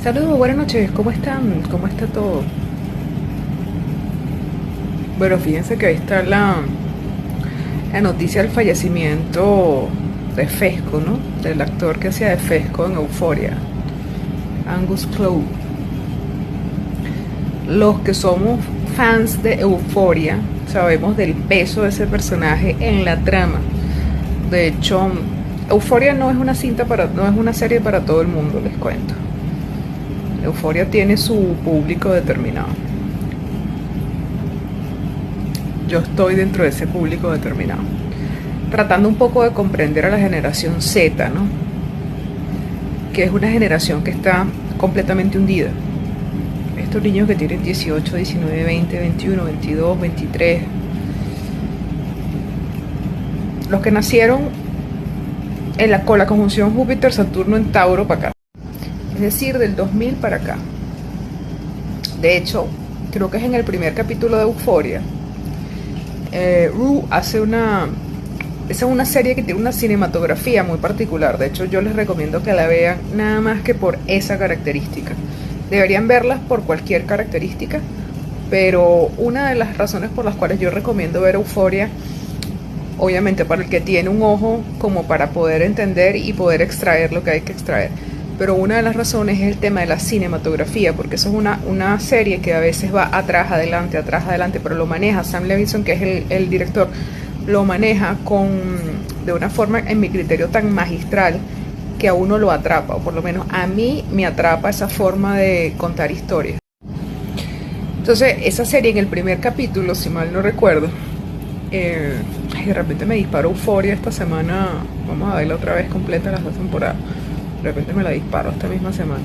Saludos, buenas noches, ¿cómo están? ¿Cómo está todo? Bueno, fíjense que ahí está la noticia del fallecimiento de Fesco, ¿no? Del actor que hacía de Fesco en Euphoria, Angus Cloud. Los que somos fans de Euphoria sabemos del peso de ese personaje en la trama. De hecho, Euphoria no es no es una serie para todo el mundo, les cuento. Euphoria tiene su público determinado. Yo estoy dentro de ese público determinado. Tratando un poco de comprender a la generación Z, ¿no? Que es una generación que está completamente hundida. Estos niños que tienen 18, 19, 20, 21, 22, 23. Los que nacieron con la conjunción Júpiter-Saturno en Tauro para acá. Es decir, del 2000 para acá. De hecho, creo que es en el primer capítulo de Euphoria. Rue hace esa es una serie que tiene una cinematografía muy particular. De hecho, yo les recomiendo que la vean nada más que por esa característica. Deberían verlas por cualquier característica, pero una de las razones por las cuales yo recomiendo ver Euphoria, obviamente para el que tiene un ojo como para poder entender y poder extraer lo que hay que extraer, pero una de las razones es el tema de la cinematografía, porque eso es una serie que a veces va atrás, adelante, pero lo maneja Sam Levinson, que es el director, lo maneja de una forma, en mi criterio, tan magistral que a uno lo atrapa, o por lo menos a mí me atrapa esa forma de contar historias. Entonces, esa serie en el primer capítulo, si mal no recuerdo, de repente me disparó Euphoria esta semana, vamos a verla otra vez completa las dos temporadas. De repente me la disparo esta misma semana,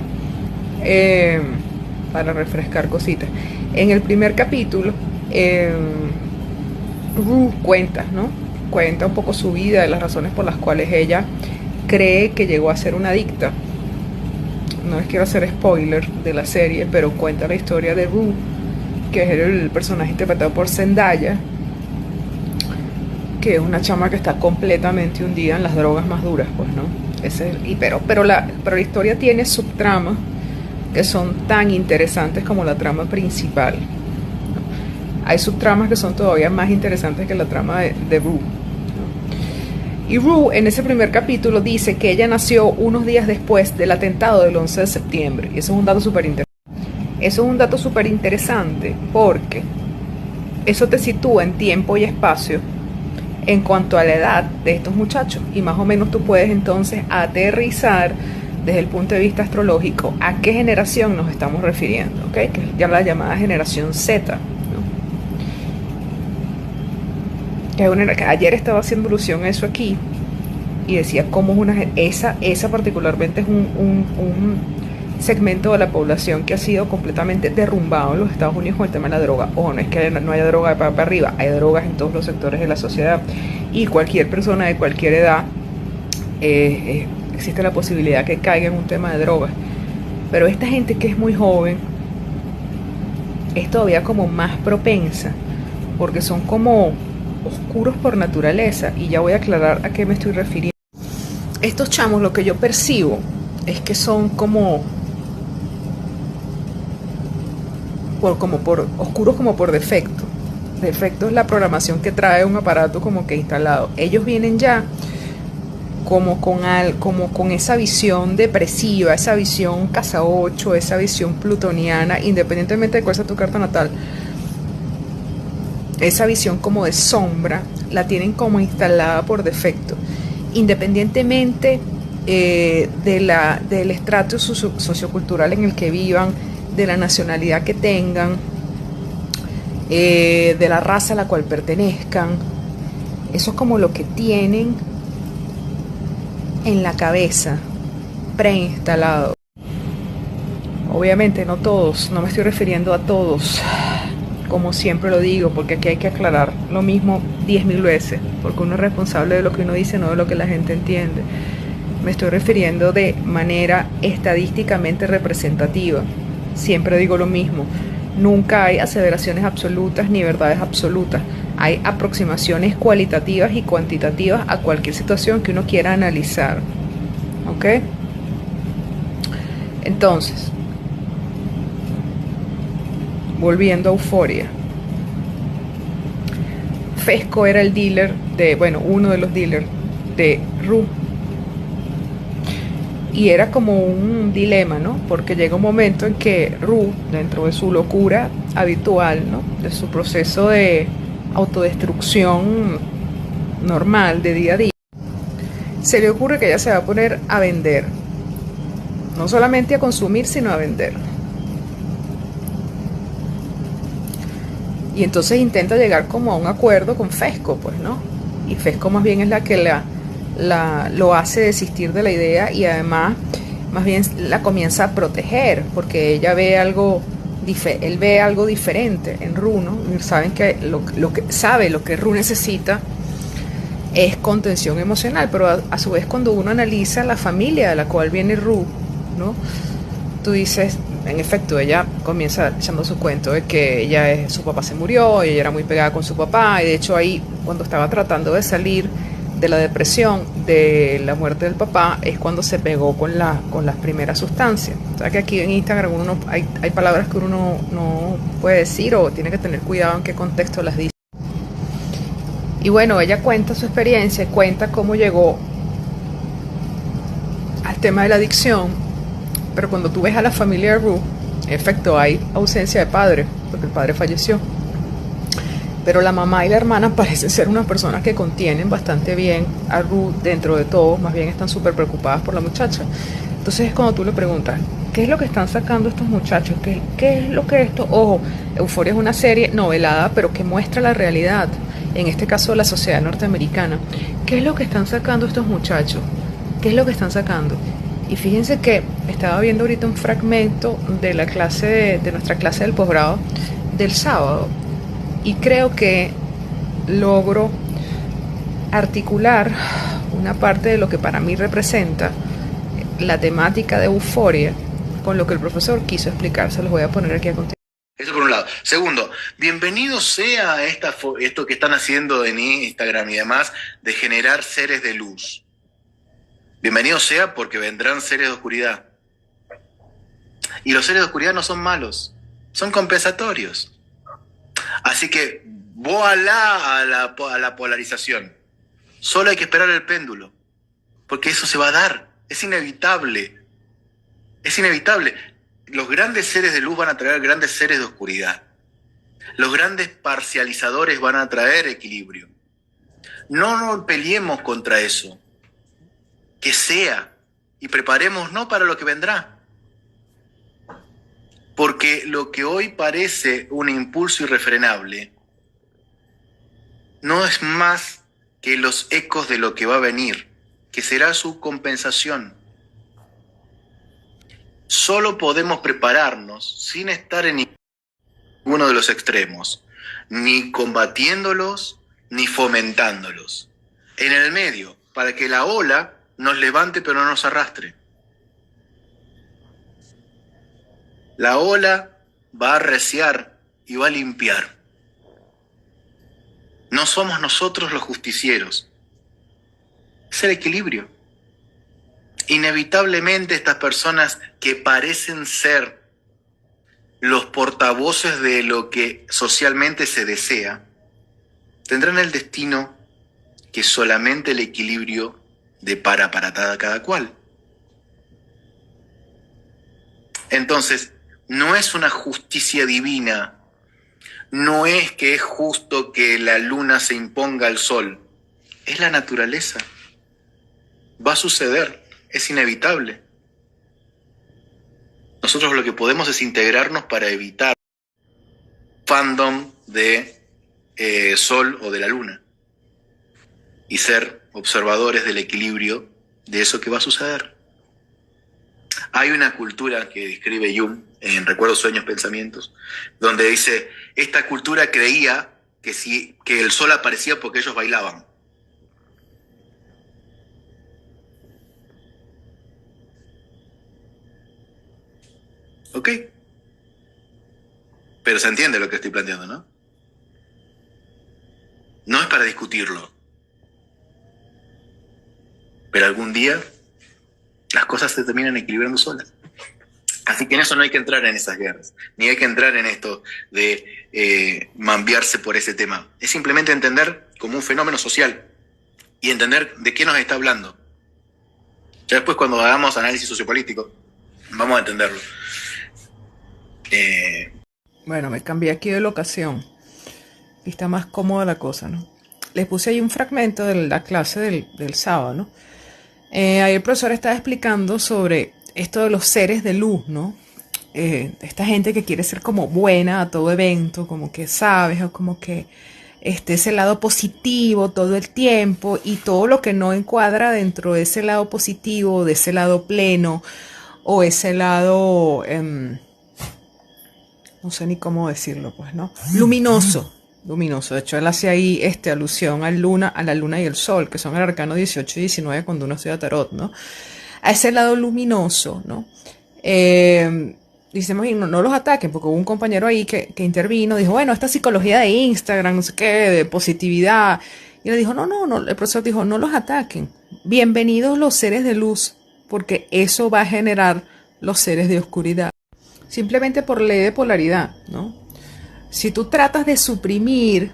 para refrescar cositas. En el primer capítulo, Rue cuenta, ¿no? Cuenta un poco su vida, de las razones por las cuales ella cree que llegó a ser una adicta. No les quiero hacer spoiler de la serie, pero cuenta la historia de Rue, que es el personaje interpretado por Zendaya, que es una chama que está completamente hundida en las drogas más duras, pues, ¿no? Pero la historia tiene subtramas que son tan interesantes como la trama principal, ¿no? Hay subtramas que son todavía más interesantes que la trama de Rue, ¿no? Y Rue en ese primer capítulo dice que ella nació unos días después del atentado del 11 de septiembre. Y eso es un dato súper interesante. Eso es un dato súper interesante porque eso te sitúa en tiempo y espacio en cuanto a la edad de estos muchachos, y más o menos tú puedes entonces aterrizar desde el punto de vista astrológico a qué generación nos estamos refiriendo, ¿okay? Que es ya la llamada generación Z, ¿no? Que ayer estaba haciendo alusión a eso aquí y decía cómo esa particularmente es un segmento de la población que ha sido completamente derrumbado en los Estados Unidos con el tema de la droga. O no es que no haya droga de para arriba, hay drogas en todos los sectores de la sociedad, y cualquier persona de cualquier edad existe la posibilidad que caiga en un tema de drogas. Pero esta gente que es muy joven es todavía como más propensa, porque son como oscuros por naturaleza, y ya voy a aclarar a qué me estoy refiriendo. Estos chamos, lo que yo percibo es que son como oscuros como por defecto. Defecto es la programación que trae un aparato como que instalado. Ellos vienen ya como con esa visión depresiva, esa visión casa 8, esa visión plutoniana, independientemente de cuál sea tu carta natal. Esa visión como de sombra la tienen como instalada por defecto, independientemente del estrato sociocultural en el que vivan, de la nacionalidad que tengan, de la raza a la cual pertenezcan. Eso es como lo que tienen en la cabeza, preinstalado. Obviamente no todos, no me estoy refiriendo a todos, como siempre lo digo, porque aquí hay que aclarar lo mismo 10.000 veces, porque uno es responsable de lo que uno dice, no de lo que la gente entiende. Me estoy refiriendo de manera estadísticamente representativa. Siempre digo lo mismo, nunca hay aseveraciones absolutas ni verdades absolutas. Hay aproximaciones cualitativas y cuantitativas a cualquier situación que uno quiera analizar, ¿ok? Entonces, volviendo a Euphoria. Fesco era el dealer de, bueno, uno de los dealers de Rue. Y era como un dilema, ¿no? Porque llega un momento en que Rue, dentro de su locura habitual, ¿no? De su proceso de autodestrucción normal de día a día, se le ocurre que ella se va a poner a vender. No solamente a consumir, sino a vender. Y entonces intenta llegar como a un acuerdo con Fesco, pues, ¿no? Y Fesco más bien es la que lo hace desistir de la idea y además más bien la comienza a proteger porque ella ve algo, él ve algo diferente en Rue, ¿no? Saben que lo que Rue necesita es contención emocional, pero a su vez cuando uno analiza la familia de la cual viene Rue, ¿no? Tú dices, en efecto, ella comienza echando su cuento de que su papá se murió y ella era muy pegada con su papá, y de hecho ahí cuando estaba tratando de salir de la depresión de la muerte del papá es cuando se pegó con las primeras sustancias. O sea que aquí en Instagram hay palabras que uno no puede decir o tiene que tener cuidado en qué contexto las dice. Y bueno, ella cuenta su experiencia, cuenta cómo llegó al tema de la adicción. Pero cuando tú ves a la familia de Rue, en efecto hay ausencia de padre, porque el padre falleció. Pero la mamá y la hermana parecen ser unas personas que contienen bastante bien a Rue dentro de todo, más bien están súper preocupadas por la muchacha. Entonces es cuando tú le preguntas, ¿qué es lo que están sacando estos muchachos? ¿Qué es lo que esto? Ojo, Euphoria es una serie novelada, pero que muestra la realidad, en este caso la sociedad norteamericana. ¿Qué es lo que están sacando estos muchachos? ¿Qué es lo que están sacando? Y fíjense que estaba viendo ahorita un fragmento de la clase de nuestra clase del posgrado del sábado y creo que logro articular una parte de lo que para mí representa la temática de Euphoria con lo que el profesor quiso explicar. Se los voy a poner aquí a continuación. Eso por un lado. Segundo, bienvenido sea esto que están haciendo en Instagram y demás de generar seres de luz. Bienvenido sea porque vendrán seres de oscuridad. Y los seres de oscuridad no son malos, son compensatorios. Así que voilá a la polarización. Solo hay que esperar el péndulo, porque eso se va a dar. Es inevitable. Es inevitable. Los grandes seres de luz van a traer grandes seres de oscuridad. Los grandes parcializadores van a traer equilibrio. No nos peleemos contra eso. Que sea, y preparémonos para lo que vendrá. Porque lo que hoy parece un impulso irrefrenable no es más que los ecos de lo que va a venir, que será su compensación. Solo podemos prepararnos sin estar en ninguno de los extremos, ni combatiéndolos, ni fomentándolos. En el medio, para que la ola nos levante pero no nos arrastre. La ola va a arreciar y va a limpiar. No somos nosotros los justicieros. Es el equilibrio. Inevitablemente estas personas que parecen ser los portavoces de lo que socialmente se desea, tendrán el destino que solamente el equilibrio depara para cada cual. Entonces, no es una justicia divina, no es que es justo que la luna se imponga al sol, es la naturaleza. Va a suceder, es inevitable. Nosotros lo que podemos es integrarnos para evitar fandom de sol o de la luna y ser observadores del equilibrio de eso que va a suceder. Hay una cultura que describe Jung en Recuerdos, Sueños, Pensamientos, donde dice, esta cultura creía que el sol aparecía porque ellos bailaban. ¿Ok? Pero se entiende lo que estoy planteando, ¿no? No es para discutirlo. Pero algún día las cosas se terminan equilibrando solas. Así que en eso no hay que entrar en esas guerras, ni hay que entrar en esto de mambiarse por ese tema. Es simplemente entender como un fenómeno social y entender de qué nos está hablando. Ya después, cuando hagamos análisis sociopolítico, vamos a entenderlo. Bueno, me cambié aquí de locación y está más cómoda la cosa, ¿no? Les puse ahí un fragmento de la clase del sábado, ¿no? Ahí el profesor estaba explicando sobre esto de los seres de luz, ¿no? Esta gente que quiere ser como buena a todo evento, como que sabes, o como que ese lado positivo todo el tiempo, y todo lo que no encuadra dentro de ese lado positivo, de ese lado pleno, o ese lado, no sé ni cómo decirlo, pues, ¿no? Luminoso. De hecho, él hace ahí alusión a la luna y el sol, que son el arcano 18 y 19 cuando uno estudia tarot, ¿no? A ese lado luminoso, ¿no? Decimos, no los ataquen, porque hubo un compañero ahí que intervino, dijo, bueno, esta psicología de Instagram, no sé qué, de positividad. Y le dijo, no, el profesor dijo, no los ataquen. Bienvenidos los seres de luz, porque eso va a generar los seres de oscuridad. Simplemente por ley de polaridad, ¿no? Si tú tratas de suprimir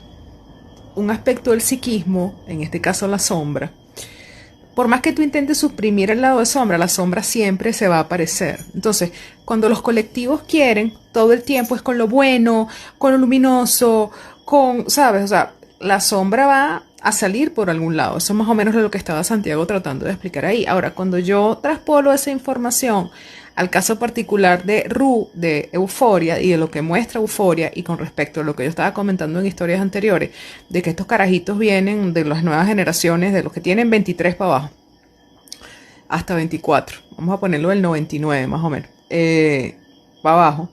un aspecto del psiquismo, en este caso la sombra, por más que tú intentes suprimir el lado de sombra, la sombra siempre se va a aparecer. Entonces, cuando los colectivos quieren, todo el tiempo es con lo bueno, con lo luminoso, ¿sabes? O sea, la sombra va a salir por algún lado. Eso más o menos es lo que estaba Santiago tratando de explicar ahí. Ahora, cuando yo traspolo esa información al caso particular de Ru, de Euforia, y de lo que muestra Euforia, y con respecto a lo que yo estaba comentando en historias anteriores, de que estos carajitos vienen de las nuevas generaciones, de los que tienen 23 para abajo, hasta 24, vamos a ponerlo del 99 más o menos, para abajo,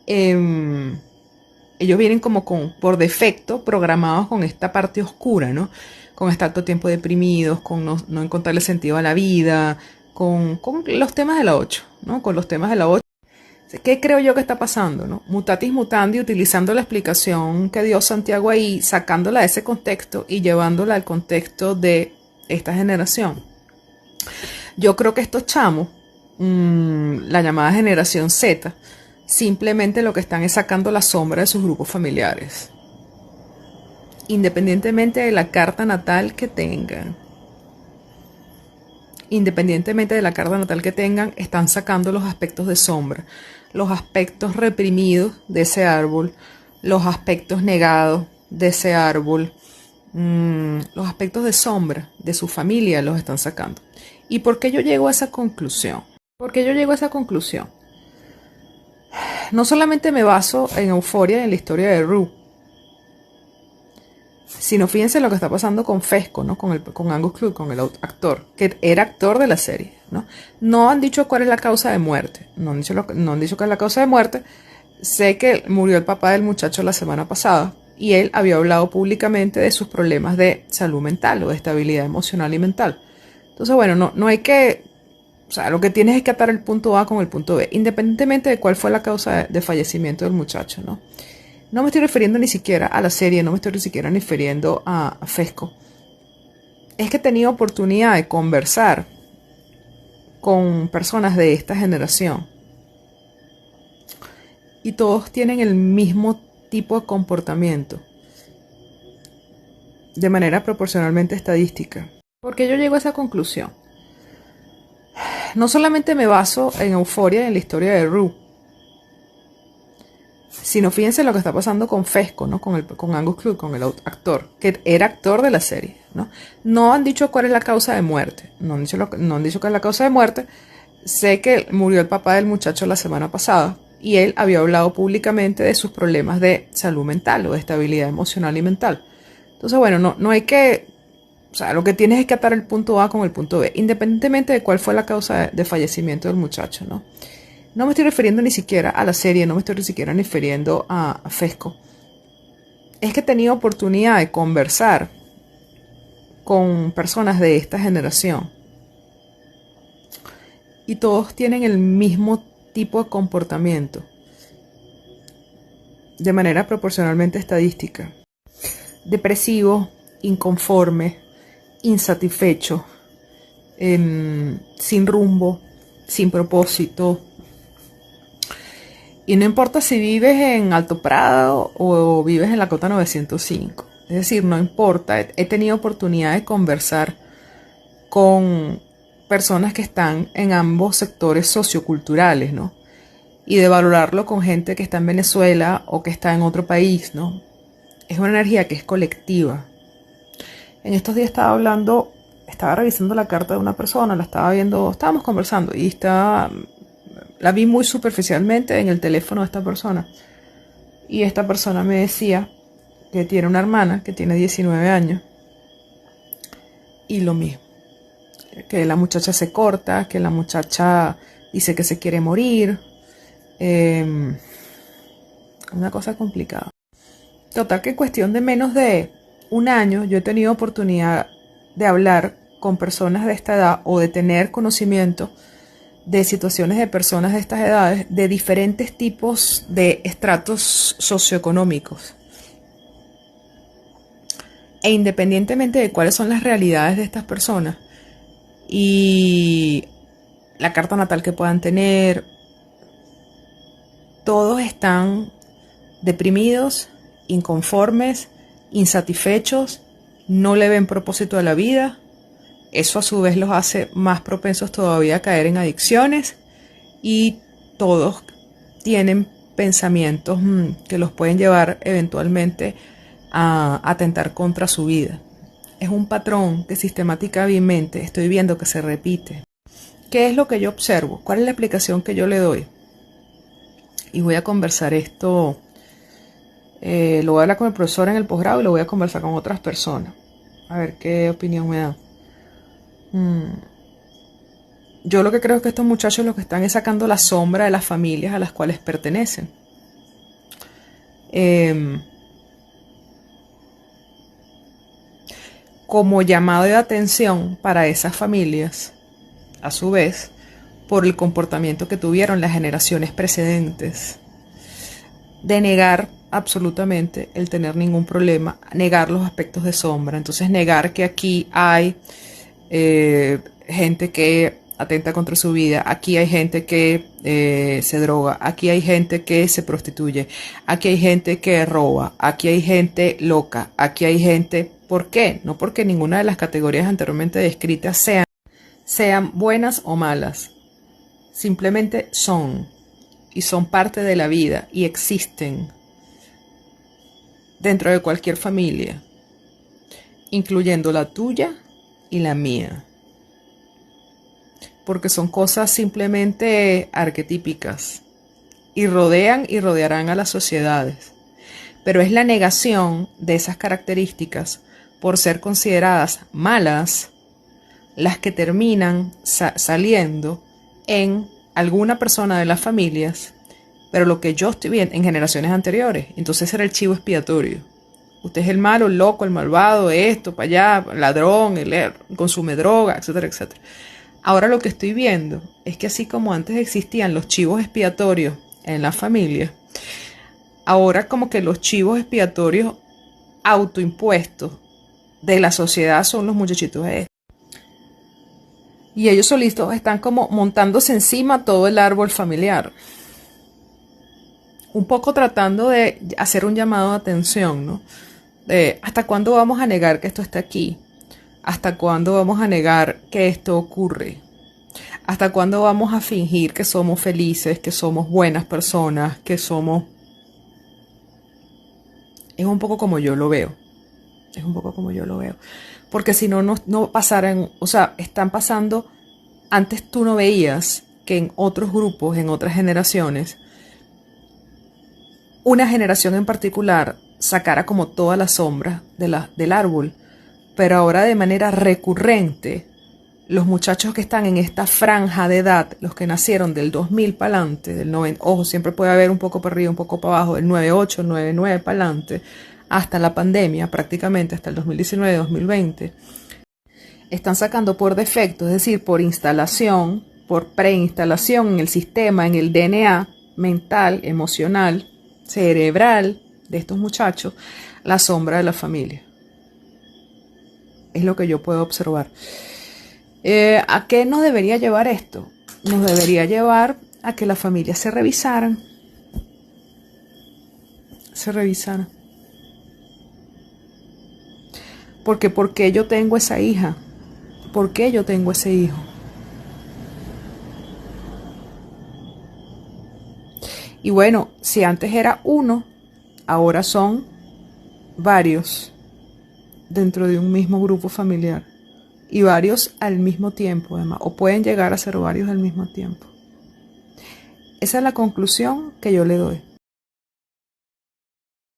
ellos vienen como por defecto programados con esta parte oscura, ¿no? Con estar todo el tiempo deprimidos, con no encontrarle sentido a la vida, con los temas de la 8, ¿no? Con los temas de la 8. ¿Qué creo yo que está pasando, no? Mutatis mutandi, utilizando la explicación que dio Santiago ahí, sacándola de ese contexto y llevándola al contexto de esta generación. Yo creo que estos chamos, la llamada generación Z, simplemente lo que están es sacando la sombra de sus grupos familiares. Independientemente de la carta natal que tengan. Independientemente de la carta natal que tengan, están sacando los aspectos de sombra, los aspectos reprimidos de ese árbol, los aspectos negados de ese árbol, los aspectos de sombra de su familia los están sacando. ¿Y por qué yo llego a esa conclusión? No solamente me baso en Euforia y en la historia de Ru, sino fíjense lo que está pasando con Fesco, ¿no? Con Angus Cloud, con el actor, que era actor de la serie, ¿no? No han dicho cuál es la causa de muerte, no han dicho cuál es la causa de muerte. Sé que murió el papá del muchacho la semana pasada y él había hablado públicamente de sus problemas de salud mental o de estabilidad emocional y mental. Entonces, bueno, no hay que... O sea, lo que tienes es que atar el punto A con el punto B, independientemente de cuál fue la causa de fallecimiento del muchacho, ¿no? No me estoy refiriendo ni siquiera a la serie, no me estoy ni siquiera refiriendo a Fesco. Es que he tenido oportunidad de conversar con personas de esta generación y todos tienen el mismo tipo de comportamiento de manera proporcionalmente estadística. ¿Por qué yo llego a esa conclusión? No solamente me baso en Euforia y en la historia de Ru, sino fíjense lo que está pasando con Fesco, ¿no? Con Angus Cloud, con el actor, que era actor de la serie, ¿no? No han dicho cuál es la causa de muerte, no han dicho cuál es la causa de muerte. Sé que murió el papá del muchacho la semana pasada y él había hablado públicamente de sus problemas de salud mental o de estabilidad emocional y mental. Entonces, bueno, no hay que... O sea, lo que tienes es que atar el punto A con el punto B, independientemente de cuál fue la causa de fallecimiento del muchacho, ¿no? No me estoy refiriendo ni siquiera a la serie, no me estoy ni siquiera refiriendo a Fesco. Es que he tenido oportunidad de conversar con personas de esta generación y todos tienen el mismo tipo de comportamiento de manera proporcionalmente estadística. Depresivo, inconforme, insatisfecho, sin rumbo, sin propósito, Y no importa si vives en Alto Prado o vives en la Cota 905. Es decir, no importa. He tenido oportunidad de conversar con personas que están en ambos sectores socioculturales, ¿no? Y de valorarlo con gente que está en Venezuela o que está en otro país, ¿no? Es una energía que es colectiva. En estos días estaba revisando la carta de una persona, la estaba viendo, estábamos conversando y la vi muy superficialmente en el teléfono de esta persona. Y esta persona me decía que tiene una hermana que tiene 19 años y lo mismo, que la muchacha se corta, que la muchacha dice que se quiere morir. Una cosa complicada. Total que en cuestión de menos de un año yo he tenido oportunidad de hablar con personas de esta edad o de tener conocimiento de situaciones de personas de estas edades de diferentes tipos de estratos socioeconómicos. E independientemente de cuáles son las realidades de estas personas y la carta natal que puedan tener, todos están deprimidos, inconformes, insatisfechos, no le ven propósito a la vida. Eso a su vez los hace más propensos todavía a caer en adicciones y todos tienen pensamientos que los pueden llevar eventualmente a atentar contra su vida. Es un patrón que sistemáticamente estoy viendo que se repite. ¿Qué es lo que yo observo? ¿Cuál es la explicación que yo le doy? Y voy a conversar esto, lo voy a hablar con el profesor en el posgrado y lo voy a conversar con otras personas. A ver qué opinión me dan. Yo lo que creo es que estos muchachos lo que están es sacando la sombra de las familias a las cuales pertenecen. Como llamado de atención para esas familias, a su vez, por el comportamiento que tuvieron las generaciones precedentes, de negar absolutamente el tener ningún problema, negar los aspectos de sombra. Entonces negar que aquí hay gente que atenta contra su vida, aquí hay gente que se droga, aquí hay gente que se prostituye, aquí hay gente que roba, aquí hay gente loca, aquí hay gente... ¿Por qué? No porque ninguna de las categorías anteriormente descritas sean buenas o malas, simplemente son y son parte de la vida y existen dentro de cualquier familia, incluyendo la tuya y la mía, porque son cosas simplemente arquetípicas y rodean y rodearán a las sociedades, pero es la negación de esas características por ser consideradas malas las que terminan saliendo en alguna persona de las familias, pero lo que yo estoy viendo en generaciones anteriores. Entonces era el chivo expiatorio. Usted es el malo, el loco, el malvado, esto, para allá, ladrón, consume droga, etcétera, etcétera. Ahora lo que estoy viendo es que así como antes existían los chivos expiatorios en la familia, ahora como que los chivos expiatorios autoimpuestos de la sociedad son los muchachitos estos. Y ellos solitos están como montándose encima todo el árbol familiar. Un poco tratando de hacer un llamado de atención, ¿no? ¿Hasta cuándo vamos a negar que esto está aquí? ¿Hasta cuándo vamos a negar que esto ocurre? ¿Hasta cuándo vamos a fingir que somos felices, que somos buenas personas, que somos... Es un poco como yo lo veo. Es un poco como yo lo veo. Porque si no pasaran, o sea, están pasando, antes tú no veías que en otros grupos, en otras generaciones, una generación en particular sacara como todas las sombras del árbol. Pero ahora de manera recurrente, los muchachos que están en esta franja de edad, los que nacieron del 2000 para adelante, del 90, ojo, siempre puede haber un poco para arriba, un poco para abajo, del 98, 99 para adelante, hasta la pandemia, prácticamente hasta el 2019-2020, están sacando por defecto, es decir, por instalación, por preinstalación en el sistema, en el DNA mental, emocional, cerebral de estos muchachos, la sombra de la familia. Es lo que yo puedo observar. ¿A qué nos debería llevar esto? Nos debería llevar a que las familias se revisaran, se revisara. Porque ¿por qué yo tengo esa hija? ¿Por qué yo tengo ese hijo? Y bueno, si antes era uno, ahora son varios dentro de un mismo grupo familiar. Y varios al mismo tiempo, además. O pueden llegar a ser varios al mismo tiempo. Esa es la conclusión que yo le doy.